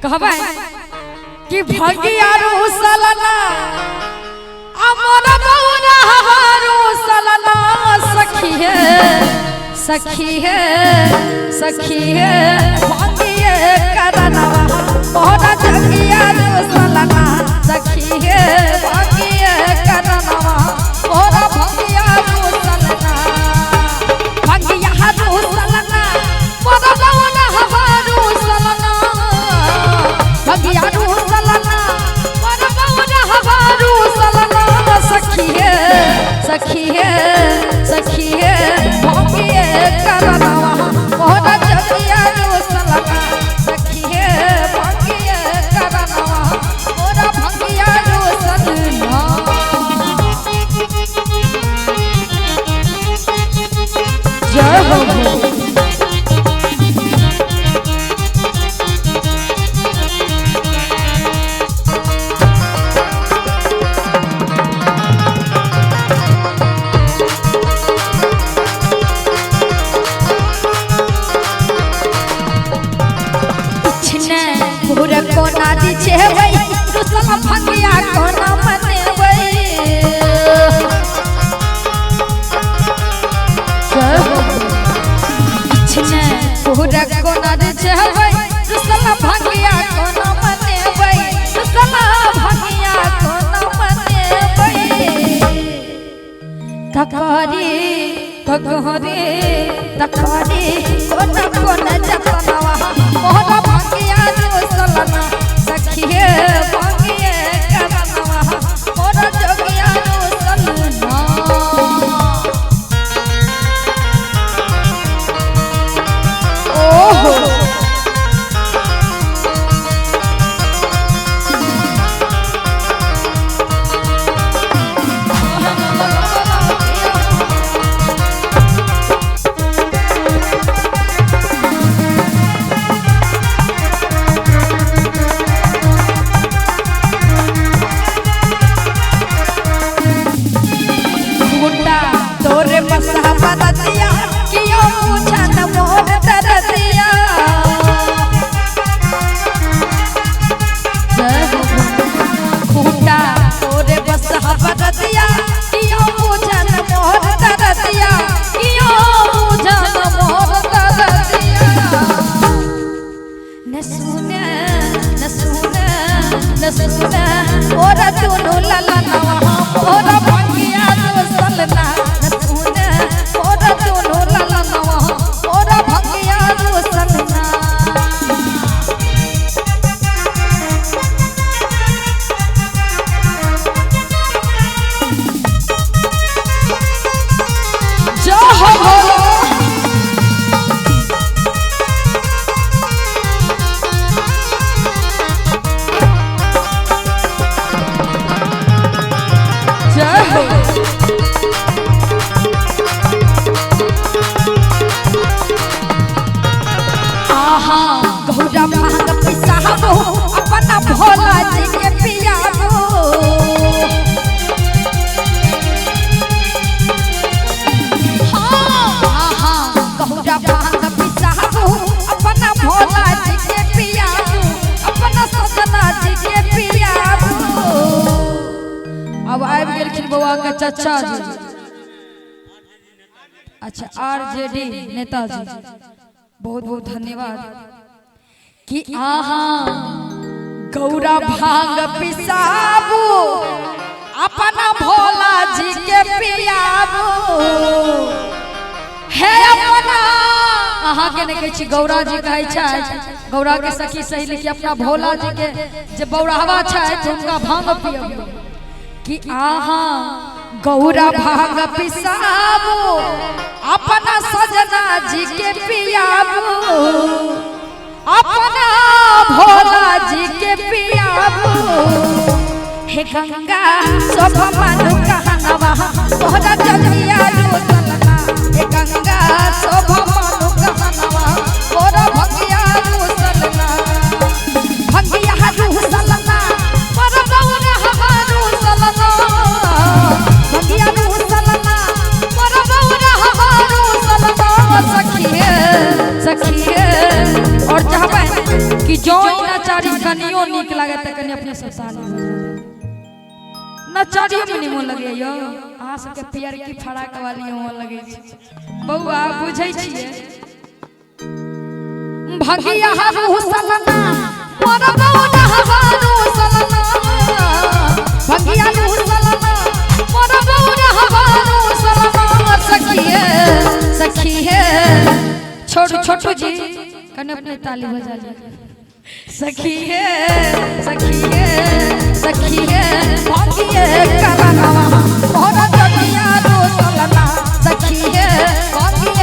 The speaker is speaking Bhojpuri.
कहबे कि भगिया रुसलना अमर बौरा रुसलना सखी है भगिए करनवा मोरा जगिया रुसलना सखी है भगिए करनवा मोरा भगिया रुसलना मोरा बौरा रुसलना भगिया रुसलना मोरा बौरा रुसलना सखी है भगिए करनवा मोरा जगिया रुसलना सखी है भगिए करनवा मोरा भगिया रुसलना। जय हो पूरा कोना दीछे वई रुसला भगिया कोना मने वई छने पूरा कोना दीछे वई रुसला भगिया कोना मने वई रुसला भगिया कोना मने वई तकारी कोना कोना जतनवा मोरा भगिया रुसलना सखी है भगिए करनवा मोरा जगिया रुसलना। ओहो तोरे बसा बरतिया कियो पूछन मोर दरदिया खूटा तोरे बसा बरतिया कियो पूछन मोर दरदिया कियो पूछन मोर दरदिया न सुने मोर दुनु ललनवा मोर भगिया रुसलना गौरा भांग पिसाबो अपना भोला जी के पियाबो गौरा भांग पिसाबो अपना भोला जी के पियाबो अपना सजना जी के पियाबो। अब आबि गेलखिन बउआ के चाचा जी, अच्छा आरजेडी नेताजी, बहुत बहुत धन्यवाद। कि आहा गौरा भांग पिसाबू अपना भोला जी के पियाबू है अपना आहा के ने कहै छी गौरा जी कहै छै गौरा के सखी सहेली के अपना भोला जी के जे बौरावा छै उनका भांग पियाबू। कि आहा गौरा भांग पिसाबू अपना सजना जी के पियाबू अपना भोला जी के पियाबू। हे गंगा सब मानु कहनवा तोहरा जगिया रुसलना हे गंगा सब मानु कहनवा तोहरा भगिया रुसलना भगिया रुसलना मोरा बौरा रुसलना भगिया रुसलना मोरा बौरा रुसलना सखी है और चाहबे कि जो नचारी कनियो निक लागे त कनी अपने सब ताली नचारियो में निमन लगे यो अहाँ सबके पियर की फड़ाक वाली मन लगे छै बौआ बुझै छियै भगिया हरु सलना मोर बौना हवारू सलना भगिया हरु सलना मोर बौना हवारू सलना सखिए छोटू जी कने अपने ताली बजा ली सखिए सखिए सखिए भगिए करनवा मोर जगिया रो सलना सखिए भगिए